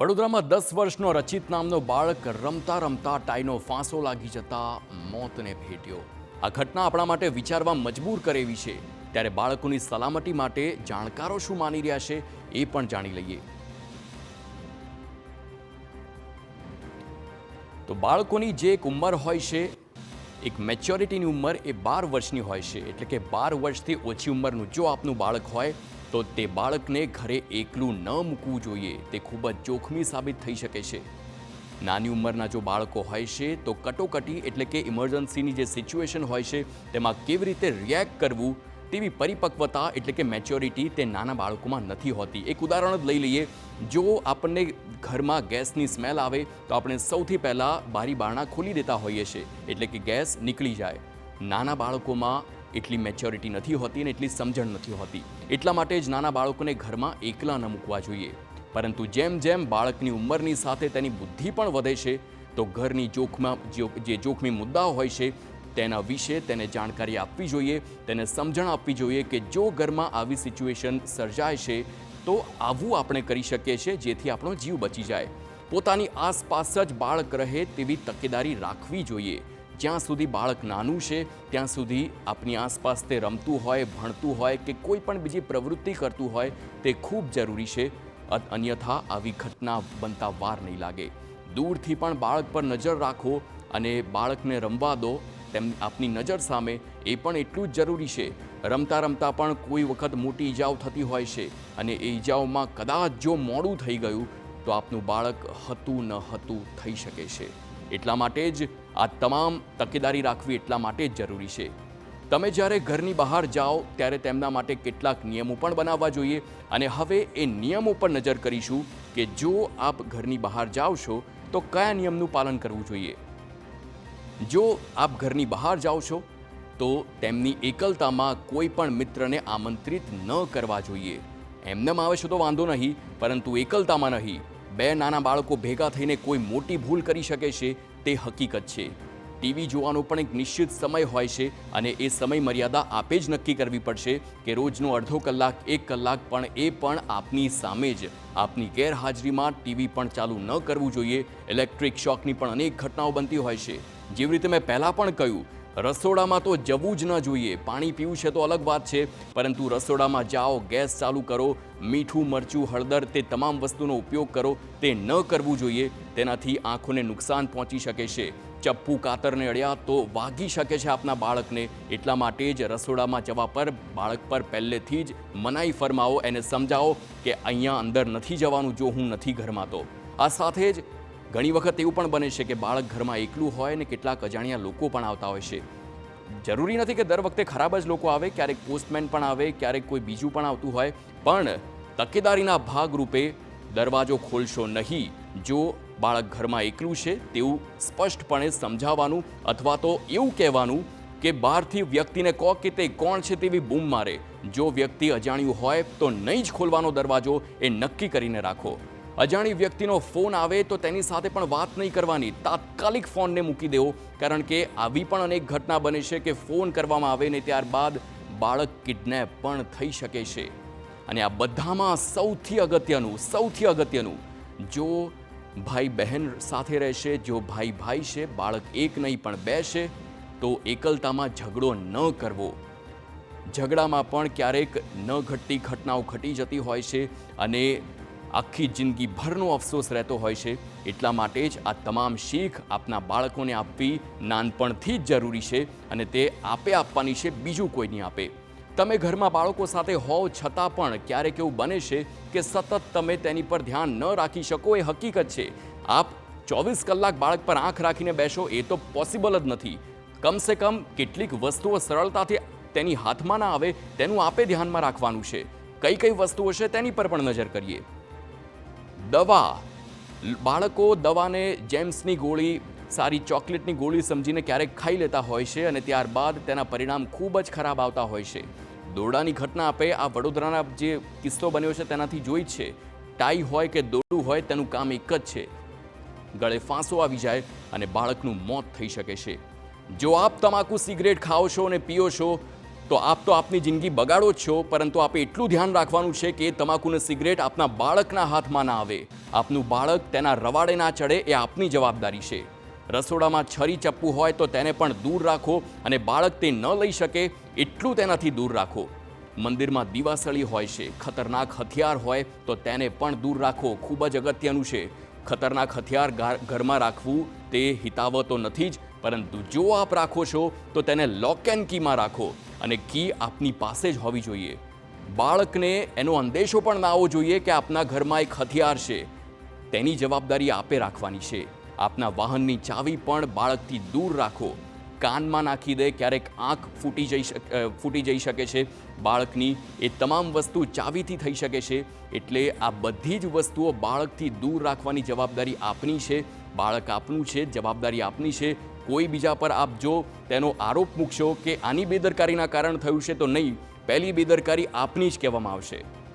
વડોદરામાં 10 વર્ષનો રચિત નામનો બાળક રમતા રમતા ટાઈનો ફાંસો લાગી જતા મોતને ભેટ્યો। આ ઘટના આપણા માટે વિચારવા મજબૂર કરે એવી છે। ત્યારે બાળકોની સલામતી માટે જાણકારો શું માની રહ્યા છે એ પણ જાણી લઈએ। તો બાળકોની જે એક ઉંમર હોય છે, એક મેચ્યોરિટીની ઉંમર એ 12 વર્ષની હોય છે। એટલે કે 12 વર્ષથી ઓછી ઉંમરનું જો આપનું બાળક હોય તો તે બાળકને ઘરે એકલું ન મૂકવું જોઈએ। તે ખૂબ જ જોખમી સાબિત થઈ શકે છે। નાની ઉંમરના જો બાળકો હોય છે તો કટોકટી એટલે કે ઇમરજન્સીની જે સિચ્યુએશન હોય છે તેમાં કેવી રીતે રિએક્ટ કરવું તેવી પરિપક્વતા એટલે કે મેચ્યોરિટી તે નાના બાળકોમાં નથી હોતી। એક ઉદાહરણ જ લઈ લઈએ। જો આપણને ઘરમાં ગેસની સ્મેલ આવે તો આપણે સૌથી પહેલાં બારી બારણા ખોલી દેતા હોઈએ છીએ એટલે કે ગેસ નીકળી જાય। નાના બાળકોમાં એટલી મેચ્યોરિટી નથી હોતી અને એટલી સમજણ નથી હોતી। એટલા માટે જ નાના બાળકોને ઘરમાં એકલા ન મૂકવા જોઈએ। પરંતુ જેમ જેમ બાળકની ઉંમરની સાથે તેની બુદ્ધિ પણ વધે છે તો ઘરની જે જોખમી મુદ્દાઓ હોય છે તેના વિશે તેને જાણકારી આપવી જોઈએ, તેને સમજણ આપવી જોઈએ કે જો ઘરમાં આવી સિચ્યુએશન સર્જાય છે તો આવું આપણે કરી શકીએ છીએ જેથી આપણો જીવ બચી જાય। પોતાની આસપાસ જ બાળક રહે તેવી તકેદારી રાખવી જોઈએ। જ્યાં સુધી બાળક નાનું છે ત્યાં સુધી આપની આસપાસ તે રમતું હોય, ભણતું હોય કે કોઈ પણ બીજી પ્રવૃત્તિ કરતું હોય તે ખૂબ જરૂરી છે। અન્યથા આવી ઘટના બનતા વાર નહીં લાગે। દૂરથી પણ બાળક પર નજર રાખો અને બાળકને રમવા દો આપની નજર સામે, એ પણ એટલું જ જરૂરી છે। રમતા રમતા પણ કોઈ વખત મોટી ઈજાઓ થતી હોય છે અને એ ઈજાઓમાં કદાચ જો મોડું થઈ ગયું તો આપનું બાળક હતું ન હતું થઈ શકે છે। એટલા માટે જ આ તમામ તકેદારી રાખવી એટલા માટે જ જરૂરી છે। તમે જ્યારે ઘરની બહાર જાઓ ત્યારે તેમના માટે કેટલાક નિયમો પણ બનાવવા જોઈએ અને હવે એ નિયમો પર નજર કરીશું કે જો આપ ઘરની બહાર જાઓ છો તો કયા નિયમનું પાલન કરવું જોઈએ। જો આપ ઘરની બહાર જાઓ છો તો તેમની એકલતામાં કોઈ પણ મિત્રને આમંત્રિત ન કરવા જોઈએ। એમનેમ આવે છે તો વાંધો નહીં, પરંતુ એકલતામાં નહીં। બે નાના બાળકો ભેગા થઈને કોઈ મોટી ભૂલ કરી શકે છે તે હકીકત છે। ટીવી જોવાનો પણ એક નિશ્ચિત સમય હોય છે અને એ સમય મર્યાદા આપે જ નક્કી કરવી પડશે કે રોજનો અડધો કલાક, 1 કલાક પણ એ પણ આપની સામે જ આપની ગેરહાજરીમાં ટીવી પણ ચાલુ ન કરવું જોઈએ। ઇલેક્ટ્રિક શોકની પણ અનેક ઘટનાઓ બનતી હોય છે। જેવી રીતે મેં પહેલાં પણ કહ્યું, રસોડામાં તો જવું જ ન જોઈએ। પાણી પીવું છે તો અલગ વાત છે, પરંતુ રસોડામાં જાઓ, ગેસ ચાલુ કરો, મીઠું, મરચું, હળદર તે તમામ વસ્તુનો ઉપયોગ કરો તે ન કરવું જોઈએ। તેનાથી આંખોને નુકસાન પહોંચી શકે છે। ચપ્પુ કાતરને અડ્યા તો વાગી શકે છે આપના બાળકને। એટલા માટે જ રસોડામાં જવા પર બાળક પર પહેલેથી જ મનાઈ ફરમાવો, એને સમજાવો કે અહીંયા અંદર નથી જવાનું જો હું નથી ઘરમાં તો। આ સાથે જ ઘણી વખત એવું પણ બને છે કે બાળક ઘરમાં એકલું હોય અને કેટલાક અજાણ્યા લોકો પણ આવતા હોય છે। જરૂરી નથી કે દર વખતે ખરાબ જ લોકો આવે, ક્યારેક પોસ્ટમેન પણ આવે, ક્યારેક કોઈ બીજું પણ આવતું હોય, પણ તકેદારીના ભાગરૂપે દરવાજો ખોલશો નહીં। જો બાળક ઘરમાં એકલું છે તેવું સ્પષ્ટપણે સમજાવવાનું અથવા તો એવું કહેવાનું કે બહારથી વ્યક્તિને કહો કે તે કોણ છે તેવી બૂમ મારે। જો વ્યક્તિ અજાણ્યું હોય તો નહીં જ ખોલવાનો દરવાજો, એ નક્કી કરીને રાખો। અજાણી વ્યક્તિનો ફોન આવે તો તેની સાથે પણ વાત નહીં કરવાની, તાત્કાલિક ફોનને મૂકી દેવો, કારણ કે આવી પણ અનેક ઘટના બને છે કે ફોન કરવામાં આવે ને ત્યારબાદ બાળક કિડનેપ પણ થઈ શકે છે। અને આ બધામાં સૌથી અગત્યનું જો ભાઈ બહેન સાથે રહેશે, જો ભાઈ ભાઈ છે, બાળક એક નહીં પણ બે છે તો એકલતામાં ઝઘડો ન કરવો। ઝઘડામાં પણ ક્યારેક ન ઘટતી ઘટનાઓ ઘટી જતી હોય છે અને આખી જિંદગીભરનો અફસોસ રહેતો હોય છે। એટલા માટે જ આ તમામ શીખ આપના બાળકોને આપવી નાનપણથી જ જરૂરી છે અને તે આપે આપવાની છે, બીજું કોઈ નહીં આપે। તમે ઘરમાં બાળકો સાથે હોવ છતાં પણ ક્યારેક એવું બને છે કે સતત તમે તેની પર ધ્યાન ન રાખી શકો, એ હકીકત છે। આપ 24 કલાક બાળક પર આંખ રાખીને બેસો એ તો પોસિબલ જ નથી। કમસે કમ કેટલીક વસ્તુઓ સરળતાથી તેની હાથમાં ના આવે તેનું આપે ધ્યાનમાં રાખવાનું છે। કઈ વસ્તુઓ છે તેની પર પણ નજર કરીએ। દવા, બાળકો દવાને જેમ્સની ગોળી, સારી ચોકલેટની ગોળી સમજીને ક્યારેક ખાઈ લેતા હોય છે અને ત્યારબાદ તેના પરિણામ ખૂબ જ ખરાબ આવતા હોય છે। દોરડાની ઘટના આપે આ વડોદરાના જે કિસ્સો બન્યો છે તેનાથી જોઈ જ છે। ટાઈ હોય કે દોરડું હોય તેનું કામ એક જ છે, ગળે ફાંસો આવી જાય અને બાળકનું મોત થઈ શકે છે। જો આપ તમાકુ સિગરેટ ખાઓ છો અને પીઓ છો તો આપની જિંદગી બગાડો જ છો, પરંતુ આપે એટલું ધ્યાન રાખવાનું છે કે તમાકુ અને સિગરેટ આપના બાળકના હાથમાં ના આવે. આપનું બાળક તેના રવાડે ના ચડે, એ આપની જવાબદારી છે. રસોડામાં છરી ચપ્પુ હોય તો તેને પણ દૂર રાખો, અને બાળક તે ન લઈ શકે એટલું તેનાથી દૂર રાખો. મંદિરમાં દીવાસળી હોય છે, ખતરનાક હથિયાર હોય તો તેને પણ દૂર રાખો. ખૂબ જ અગત્યનું છે. ખતરનાક હથિયાર ઘરમાં રાખવું તે હિતાવહ તો નથી જ, પરંતુ જો આપ રાખો છો તો તેને લોક એન્ડ કીમાં રાખો, અને કી આપની પાસે જ હોવી જોઈએ. બાળકને એનો અંદેશો પણ ના આવવો જોઈએ કે આપના ઘરમાં એક હથિયાર છે. તેની જવાબદારી આપે રાખવાની છે. આપના વાહનની ચાવી પણ બાળકથી દૂર રાખો. કાનમાં નાખી દે, ક્યારેક આંખ ફૂટી જઈ શકે છે બાળકની. એ તમામ વસ્તુ ચાવીથી થઈ શકે છે. એટલે આ બધી જ વસ્તુઓ બાળકથી દૂર રાખવાની જવાબદારી આપની છે. બાળક આપનું છે, જવાબદારી આપની છે. કોઈ બીજા પર આપ જો તેનો આરોપ મૂકશો કે આની બેદરકારીના કારણ થયું છે, તો નહીં, પહેલી બેદરકારી આપની જ કહેવામાં આવશે.